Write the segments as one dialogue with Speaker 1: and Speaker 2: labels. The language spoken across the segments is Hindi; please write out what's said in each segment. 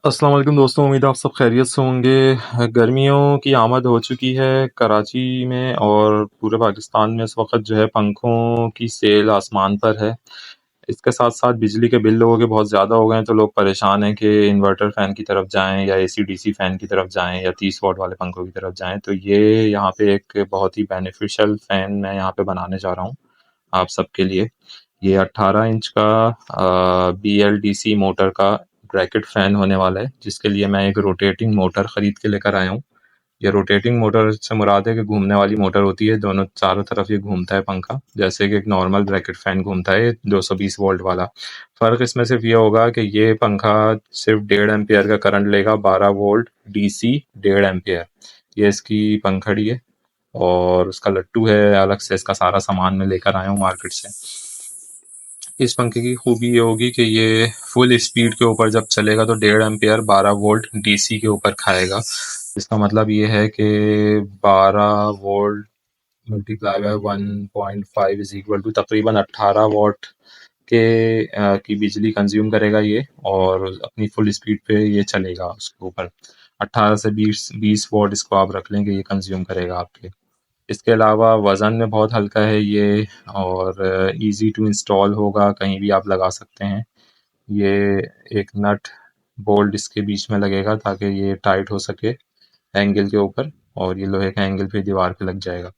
Speaker 1: अस्सलाम वालेकुम दोस्तों, उम्मीद है आप सब खैरियत से होंगे। गर्मियों की आमद हो चुकी है कराची में और पूरे पाकिस्तान में इस वक्त जो है पंखों की सेल आसमान पर है। इसके साथ साथ बिजली के बिल लोगों के बहुत ज़्यादा हो गए हैं, तो लोग परेशान हैं कि इन्वर्टर फ़ैन की तरफ जाएं या एसी डीसी फ़ैन की तरफ जाएं या 30 वॉट वाले पंखों की तरफ जाएं। तो ये यहाँ पे एक बहुत ही बेनिफिशियल फ़ैन मैं यहाँ पे बनाने जा रहा हूँ आप सबके लिए। ये 18 इंच का BLDC मोटर का ब्रैकेट फ़ैन होने वाला है, जिसके लिए मैं एक रोटेटिंग मोटर ख़रीद के लेकर आया हूँ। ये रोटेटिंग मोटर से मुराद है कि घूमने वाली मोटर होती है, दोनों चारों तरफ ये घूमता है पंखा, जैसे कि एक नॉर्मल ब्रैकेट फ़ैन घूमता है 220 वोल्ट वाला। फ़र्क इसमें सिर्फ ये होगा कि ये पंखा सिर्फ 1.5 एम्पियर का करंट लेगा, 12 वोल्ट DC 1.5 एम्पियर। ये इसकी पंखड़ी है और उसका लट्टू है अलग से, इसका सारा सामान मैं लेकर आया हूँ मार्केट से। इस पंखे की खूबी ये होगी कि ये फुल स्पीड के ऊपर जब चलेगा तो 1.5 एम्पियर 12 वोल्ट DC के ऊपर खाएगा। इसका मतलब ये है कि 12 volt multiply by 1.5 is equal to तकरीबन 18 वॉट की बिजली कंज्यूम करेगा ये, और अपनी फुल स्पीड पे ये चलेगा उसके ऊपर। 18 से 20 वॉट इसको आप रख लेंगे ये कंज्यूम करेगा आपके। इसके अलावा वज़न में बहुत हल्का है ये, और इजी टू इंस्टॉल होगा, कहीं भी आप लगा सकते हैं। ये एक नट बोल्ट इसके बीच में लगेगा ताकि ये टाइट हो सके एंगल के ऊपर, और ये लोहे का एंगल पे दीवार पे लग जाएगा।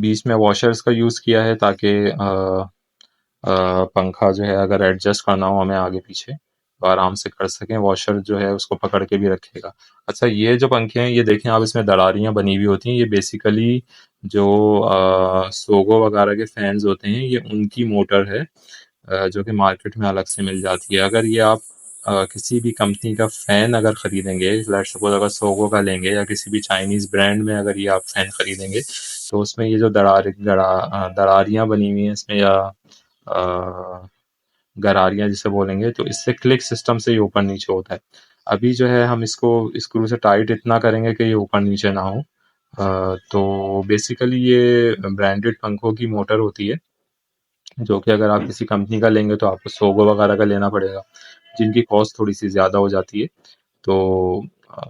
Speaker 1: बीच में वॉशर्स का यूज़ किया है ताकि पंखा जो है अगर एडजस्ट करना हो हमें आगे पीछे तो आराम से कर सकें। वॉशर जो है उसको पकड़ के भी रखेगा। अच्छा, ये जो पंखे हैं ये देखें आप, इसमें दरारियाँ बनी हुई होती हैं। ये बेसिकली जो सोगो वगैरह के फैंस होते हैं ये उनकी मोटर है, जो कि मार्केट में अलग से मिल जाती है। अगर ये आप किसी भी कंपनी का फ़ैन अगर ख़रीदेंगे, लेट्स सपोज़ अगर सोगो का लेंगे या किसी भी चाइनीज़ ब्रांड में अगर ये आप फ़ैन ख़रीदेंगे, तो उसमें ये जो दरारियाँ बनी हुई हैं इसमें, या अ, गरारियाँ जिसे बोलेंगे, तो इससे क्लिक सिस्टम से ये ऊपर नीचे होता है। अभी जो है हम इसको स्क्रू से टाइट इतना करेंगे कि ये ऊपर नीचे ना हो। तो बेसिकली ये ब्रांडेड पंखों की मोटर होती है, जो कि अगर आप किसी कंपनी का लेंगे तो आपको सोगो वगैरह का लेना पड़ेगा, जिनकी कॉस्ट थोड़ी सी ज़्यादा हो जाती है। तो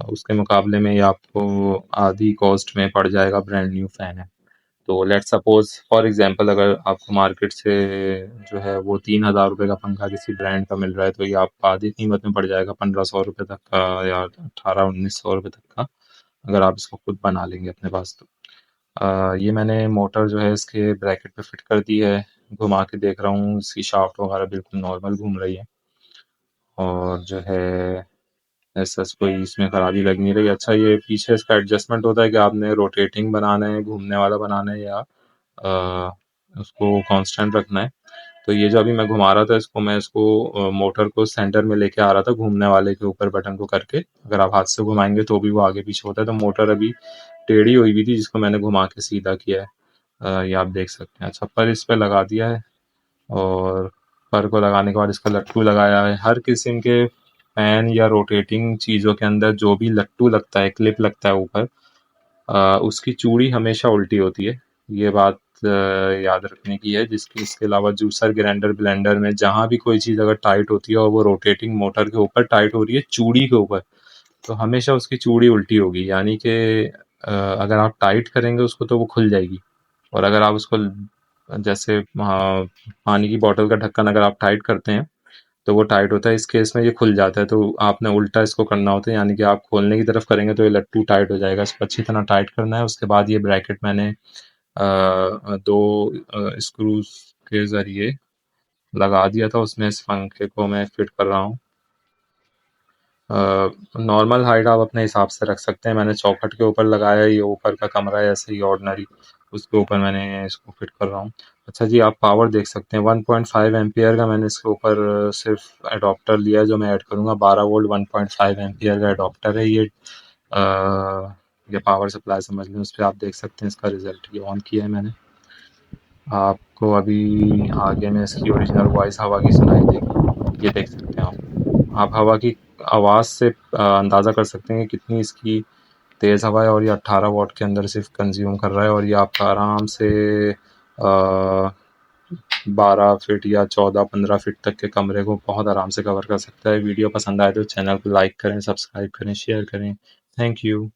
Speaker 1: उसके मुकाबले में ये आपको आधी कॉस्ट में पड़ जाएगा, ब्रांड न्यू फ़ैन है। तो लेट्स सपोज़ फॉर एग्ज़ाम्पल अगर आपको मार्केट से जो है वो 3000 रुपये का पंखा किसी ब्रांड का मिल रहा है, तो ये आपको आधी कीमत में पड़ जाएगा 1500 रुपये तक का, या 1800-1900 रुपये तक का, अगर आप इसको खुद बना लेंगे अपने पास तो। ये मैंने मोटर जो है इसके ब्रैकेट पे फिट कर दी है, घुमा के देख रहा हूँ इसकी शाफ्ट वगैरह बिल्कुल नॉर्मल घूम रही है, और जो है ऐसा कोई इसमें खराबी लग नहीं रही। अच्छा, ये पीछे इसका एडजस्टमेंट होता है कि आपने रोटेटिंग बनाना है, घूमने वाला बनाना है, या उसको कांस्टेंट रखना है। तो ये जो अभी मैं घुमा रहा था इसको, मैं इसको मोटर को सेंटर में लेके आ रहा था घूमने वाले के ऊपर बटन को करके। अगर आप हाथ से घुमाएंगे तो भी वो आगे पीछे होता है, तो मोटर अभी टेढ़ी हुई हुई थी जिसको मैंने घुमा के सीधा किया है। ये आप देख सकते हैं। अच्छा, पर इस पे लगा दिया है, और पर को लगाने के बाद इसका लट्टू लगाया है। हर किस्म के फैन या रोटेटिंग चीज़ों के अंदर जो भी लट्टू लगता है, क्लिप लगता है ऊपर, उसकी चूड़ी हमेशा उल्टी होती है। ये बात याद रखने की है। जिसकी इसके अलावा जूसर, ग्राइंडर, ब्लेंडर में जहाँ भी कोई चीज़ अगर टाइट होती है और वो रोटेटिंग मोटर के ऊपर टाइट हो रही है, चूड़ी के ऊपर, तो हमेशा उसकी चूड़ी उल्टी होगी। यानी कि अगर आप टाइट करेंगे उसको तो वो खुल जाएगी, और अगर आप उसको जैसे पानी की बॉटल का ढक्कन अगर आप टाइट करते हैं तो वो टाइट होता है, इस केस में ये खुल जाता है। तो आपने उल्टा इसको करना होता है, यानी कि आप खोलने की तरफ करेंगे तो ये लट्टू टाइट हो जाएगा। इसको अच्छी तरह टाइट करना है। उसके बाद ये ब्रैकेट मैंने 2 स्क्रूज के ज़रिए लगा दिया था, उसमें इस पंखे को मैं फिट कर रहा हूँ। नॉर्मल हाइट आप अपने हिसाब से रख सकते हैं। मैंने चौखट के ऊपर लगाया है, ये ऊपर का कमरा है ऐसे ही ऑर्डिनरी, उसके ऊपर मैंने इसको फिट कर रहा हूँ। अच्छा जी, आप पावर देख सकते हैं 1.5 एम्पियर का मैंने इसके ऊपर सिर्फ एडॉप्टर लिया है, जो मैं ऐड करूँगा। 12 वोल्ट 1.5 एम्पियर का एडॉप्टर है ये। ये पावर सप्लाई समझ लें। उस पर आप देख सकते हैं इसका रिजल्ट, ये ऑन किया है मैंने। आपको अभी आगे में इसकी ओरिजिनल वॉइस हवा की सुनाई देगी, ये देख सकते हैं आप हवा की आवाज़ से अंदाज़ा कर सकते हैं कि कितनी इसकी तेज़ हवा है, और ये 18 वॉट के अंदर सिर्फ कंज्यूम कर रहा है, और ये आपका आराम से 12 फीट या 14-15 फीट तक के कमरे को बहुत आराम से कवर कर सकता है। वीडियो पसंद आए तो चैनल को लाइक करें, सब्सक्राइब करें, शेयर करें। Thank you.